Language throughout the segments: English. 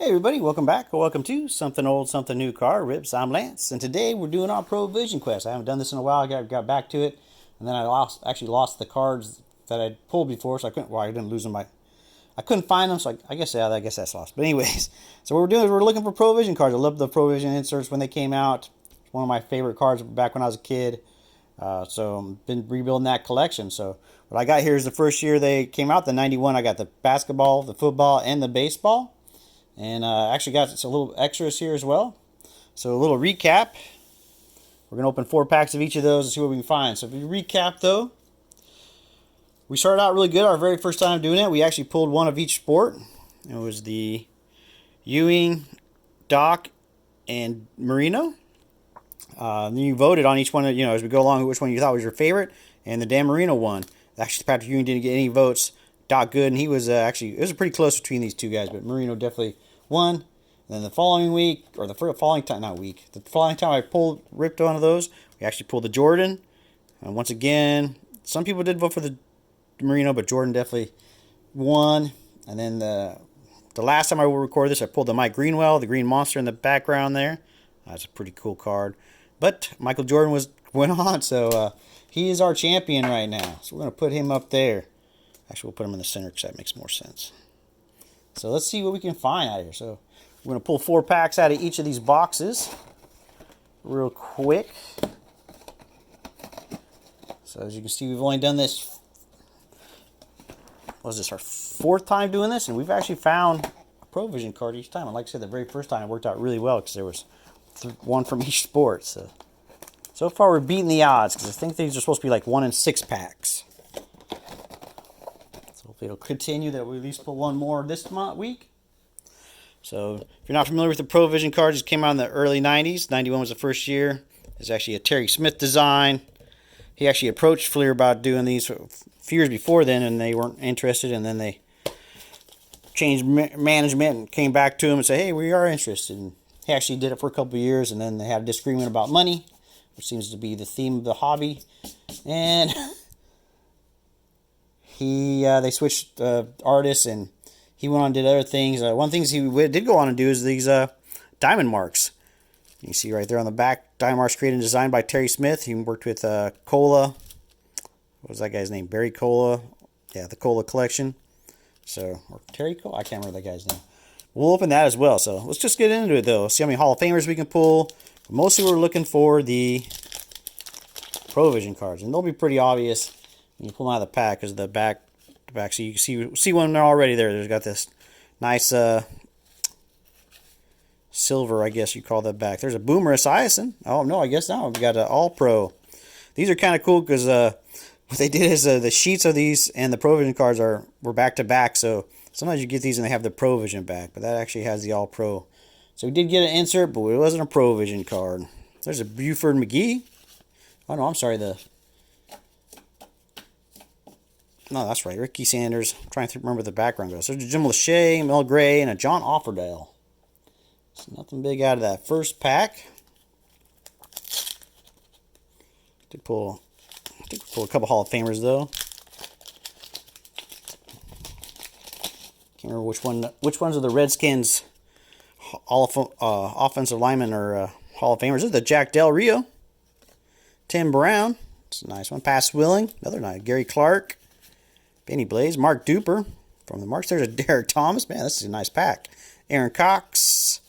Hey everybody, welcome back, or welcome to Something Old, Something New Car Rips. I'm Lance, and today we're doing our ProVision quest. I haven't done this in a while. I got back to it, and then I actually lost the cards that I'd pulled before, so I couldn't. Well, I didn't lose them. I couldn't find them, so I guess that's lost. But anyways, so what we're doing is we're looking for ProVision cards. I loved the ProVision inserts when they came out. It's one of my favorite cards back when I was a kid. So I've been rebuilding that collection. So what I got here is the first year they came out, the '91. I got the basketball, the football, and the baseball. And actually got a little extras here as well. So a little recap. We're going to open 4 packs of each of those and see what we can find. So if you recap though, we started out really good our very first time doing it. We actually pulled one of each sport. It was the Ewing, Doc, and Marino. Then you voted on each one, as we go along, which one you thought was your favorite. And the Dan Marino one. Actually, Patrick Ewing didn't get any votes. Doc Good, and he was it was pretty close between these two guys, but Marino definitely won. And then the following week, or the following time, the following time I ripped one of those, we actually pulled the Jordan. And once again, some people did vote for the Marino, but Jordan definitely won. And then the last time I will record this, I pulled the Mike Greenwell, the Green Monster in the background there. That's a pretty cool card. But Michael Jordan went on, so he is our champion right now. So we're going to put him up there. Actually, we'll put him in the center because that makes more sense. So let's see what we can find out here. So we're going to pull 4 packs out of each of these boxes real quick. So as you can see, we've only done this, was this our 4th time doing this? And we've actually found a ProVision card each time. And like I said, the very first time it worked out really well because there was one from each sport. So far we're beating the odds because I think these are supposed to be like 1 in 6 packs. It'll continue that we at least pull one more this week. So if you're not familiar with the ProVision cards, it came out in the early 90s. 91 was the first year. It's actually a Terry Smith design. He actually approached Fleer about doing these a few years before then, and they weren't interested. And then they changed management and came back to him and said, hey, we are interested. And he actually did it for a couple of years, and then they had a disagreement about money, which seems to be the theme of the hobby. And they switched artists, and he went on and did other things. One of the things he did go on and do is these diamond marks. You can see right there on the back, diamond marks created and designed by Terry Smith. He worked with Cola. What was that guy's name? Barry Cola. Yeah, the Cola collection. So, or Terry Cola? I can't remember that guy's name. We'll open that as well. So let's just get into it though. See how many Hall of Famers we can pull. Mostly we're looking for the ProVision cards, and they'll be pretty obvious. You pull them out of the pack because the back, so you can see one already there. There's got this nice silver, I guess you call that back. There's a Boomer Esiason. Oh no, I guess now we got an All Pro. These are kind of cool because what they did is the sheets of these and the ProVision cards were back to back. So sometimes you get these and they have the ProVision back, but that actually has the All Pro. So we did get an insert, but it wasn't a ProVision card. There's a Buford McGee. Oh no, I'm sorry, no, that's right. Ricky Sanders. I'm trying to remember the background goes. There's a Jim Lachey, Mel Gray, and a John Offerdale. So nothing big out of that first pack. Did pull a couple Hall of Famers though. Can't remember which ones of the Redskins offensive linemen are Hall of Famers. This is the Jack Del Rio, Tim Brown. It's a nice one. Pass Willing, another nice. Gary Clark. Benny Blaze, Mark Duper from the Marks. There's a Derek Thomas. Man, this is a nice pack. Aaron Cox.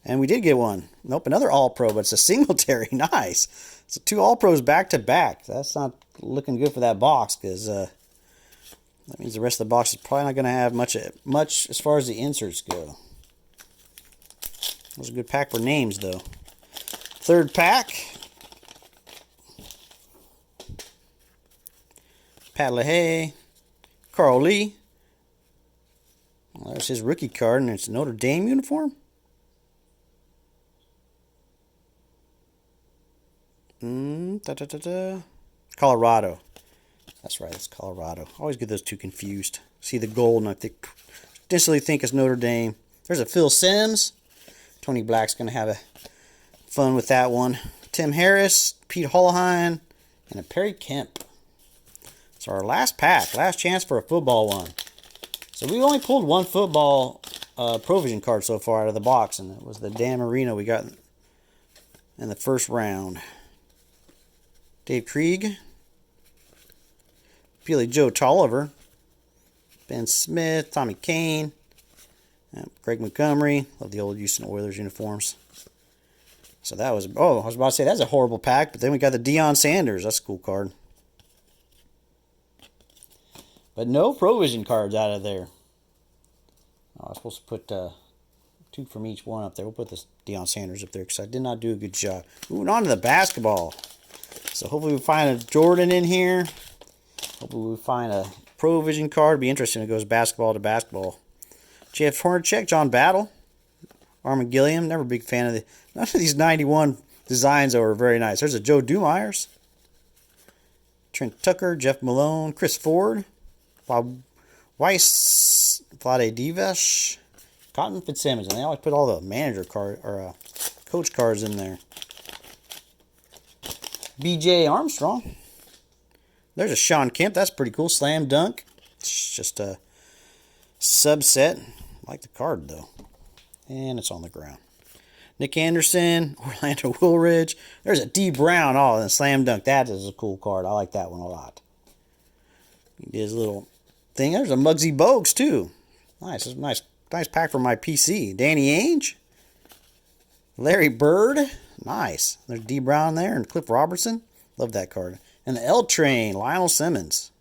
And we did get one. Nope, another All-Pro, but it's a Singletary. Nice. So 2 All-Pros back-to-back. That's not looking good for that box because that means the rest of the box is probably not going to have much as far as the inserts go. That was a good pack for names, though. 3rd pack. Pat LaHaye. Carl Lee. Well, there's his rookie card, and it's a Notre Dame uniform. Colorado. That's right, it's Colorado. I always get those two confused. See the gold, and I instantly think it's Notre Dame. There's a Phil Simms. Tony Black's going to have fun with that one. Tim Harris, Pete Holohan, and a Perry Kemp. So our last pack, last chance for a football one. So we only pulled one football ProVision card so far out of the box, and it was the Dan Marino we got in the first round. Dave Krieg, Billy Joe Tolliver, Ben Smith, Tommy Kane, Greg Montgomery. Love the old Houston Oilers uniforms. So that was, oh, I was about to say that's a horrible pack, but then we got the Deion Sanders. That's a cool card. But no ProVision cards out of there. Oh, I was supposed to put 2 from each one up there. We'll put this Deion Sanders up there because I did not do a good job. Moving on to the basketball. So hopefully we find a Jordan in here. Hopefully we find a ProVision card. Be interesting if it goes basketball to basketball. Jeff Hornacek, John Battle, Armin Gilliam. Never a big fan of none of these 91 designs are very nice. There's a Joe Dumeyers, Trent Tucker, Jeff Malone, Chris Ford, Bob Weiss, Vlade Divac, Cotton Fitzsimmons, and they always put all the manager card or coach cards in there. B.J. Armstrong. There's a Sean Kemp. That's pretty cool. Slam dunk. It's just a subset. I like the card, though. And it's on the ground. Nick Anderson. Orlando Woolridge. There's a D. Brown. Oh, and a slam dunk. That is a cool card. I like that one a lot. He did his little thing. There's a Muggsy Bogues, too. Nice. Nice pack for my PC. Danny Ainge. Larry Bird. Nice. There's D. Brown there and Cliff Robertson. Love that card. And the L Train, Lionel Simmons.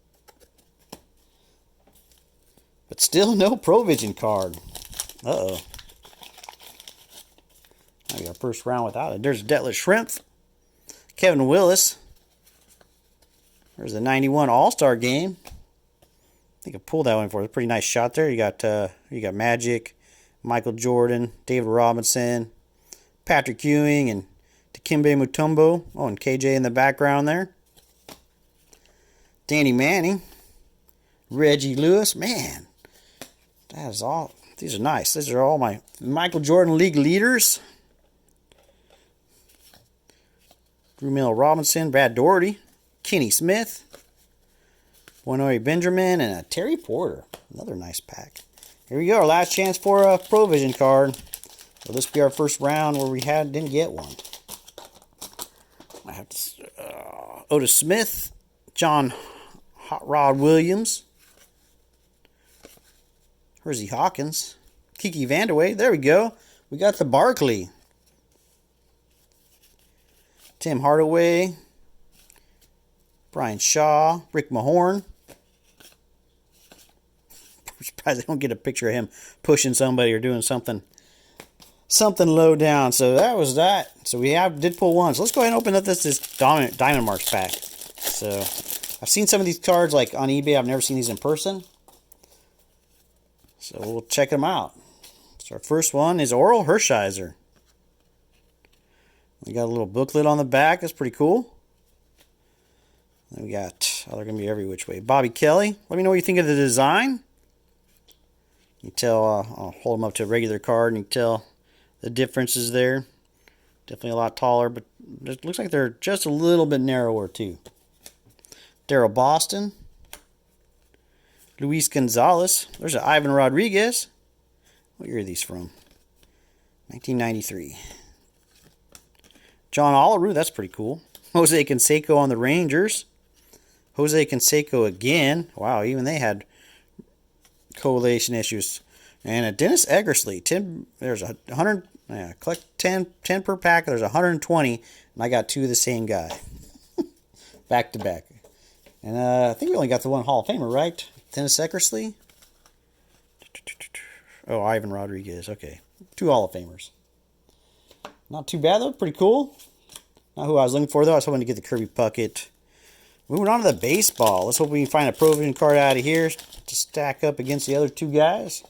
But still no ProVision card. Uh-oh. Now we got first round without it. There's Detlef Schrempf. Kevin Willis. There's the 91 All-Star game. I think I pulled that one for you. Pretty nice shot there. You got Magic, Michael Jordan, David Robinson, Patrick Ewing, and Dikembe Mutombo. Oh, and KJ in the background there. Danny Manning. Reggie Lewis. Man, that is all. These are nice. These are all my Michael Jordan League leaders. Drew Miller Robinson. Brad Doherty. Kenny Smith. Wanoy Benjamin. And a Terry Porter. Another nice pack. Here we go. Our last chance for a ProVision card. Will this be our first round where we didn't get one? I have to Otis Smith, John Hot Rod Williams, Hersey Hawkins, Kiki Vandeweghe. There we go. We got the Barkley. Tim Hardaway, Brian Shaw, Rick Mahorn. I'm surprised I don't get a picture of him pushing somebody or doing something low down. So that was that. So we did pull one. So let's go ahead and open up this Diamond Marks pack. So I've seen some of these cards like on eBay. I've never seen these in person. So we'll check them out. So our first one is Oral Hershiser. We got a little booklet on the back. That's pretty cool. Then we got, they're going to be every which way. Bobby Kelly. Let me know what you think of the design. You can tell, I'll hold them up to a regular card and you can tell the differences there. Definitely a lot taller, but it looks like they're just a little bit narrower too. Daryl Boston. Luis Gonzalez. There's an Ivan Rodriguez. What year are these from? 1993. John Olerud. That's pretty cool. Jose Canseco on the Rangers. Jose Canseco again. Wow, even they had correlation issues. And a Dennis Eggersley. There's 100. Yeah, collect 10 per pack. There's 120, and I got 2 of the same guy. Back to back. And I think we only got the one Hall of Famer, right? Dennis Eckersley. Oh, Ivan Rodriguez. Okay. 2 Hall of Famers. Not too bad, though. Pretty cool. Not who I was looking for, though. I was hoping to get the Kirby Puckett. Moving on to the baseball. Let's hope we can find a ProVision card out of here to stack up against the other 2 guys.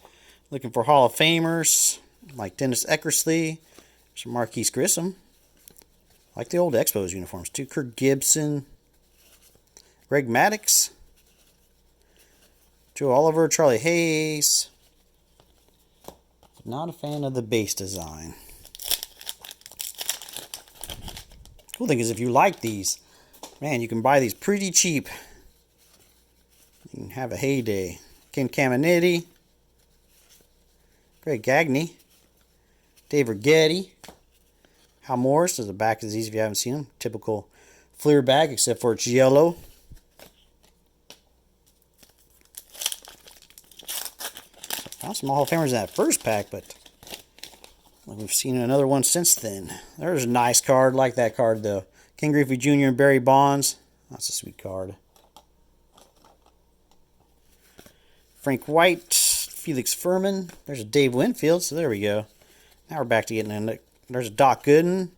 Looking for Hall of Famers like Dennis Eckersley. Some Marquise Grissom. I like the old Expos uniforms, too. Kirk Gibson. Greg Maddux. Joe Oliver, Charlie Hayes. Not a fan of the base design. Cool thing is if you like these, man, you can buy these pretty cheap. You can have a heyday. Ken Caminiti. Greg Gagne, Dave Rigetti, Hal Morris. The back is easy if you haven't seen him. Typical Fleer bag, except for it's yellow. Found some Hall of Famers in that first pack, but we've seen another one since then. There's a nice card, like that card though. Ken Griffey Jr. and Barry Bonds. That's a sweet card. Frank White, Felix Furman. There's a Dave Winfield, so there we go. Now we're back to getting in. There's a Doc Gooden.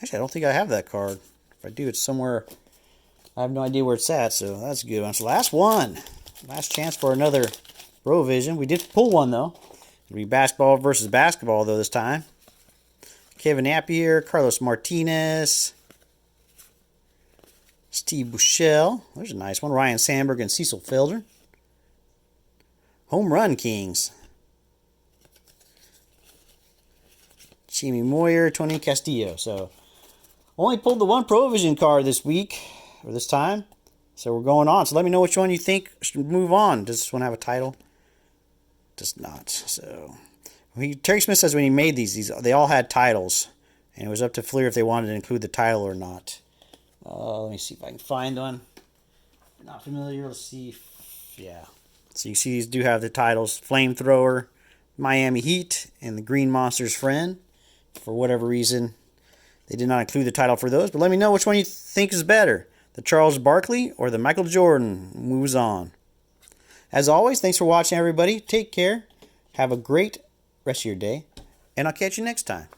Actually, I don't think I have that card. If I do, it's somewhere. I have no idea where it's at, so that's a good one. So last one. Last chance for another ProVision. We did pull one, though. It'll be basketball versus basketball, though, this time. Kevin Napier, Carlos Martinez, Steve Buechele. There's a nice one. Ryan Sandberg and Cecil Fielder. Home Run Kings. Jimmy Moyer, Tony Castillo. So, only pulled the one ProVision card this week, or this time. So we're going on. So let me know which one you think should move on. Does this one have a title? Does not. So Terry Smith says when he made these they all had titles, and it was up to Fleer if they wanted to include the title or not. Let me see if I can find one. If you're not familiar, let's see. Yeah. So you see these do have the titles: Flamethrower, Miami Heat, and the Green Monster's Friend. For whatever reason, they did not include the title for those. But let me know which one you think is better: the Charles Barkley or the Michael Jordan moves on. As always, thanks for watching, everybody. Take care. Have a great rest of your day, and I'll catch you next time.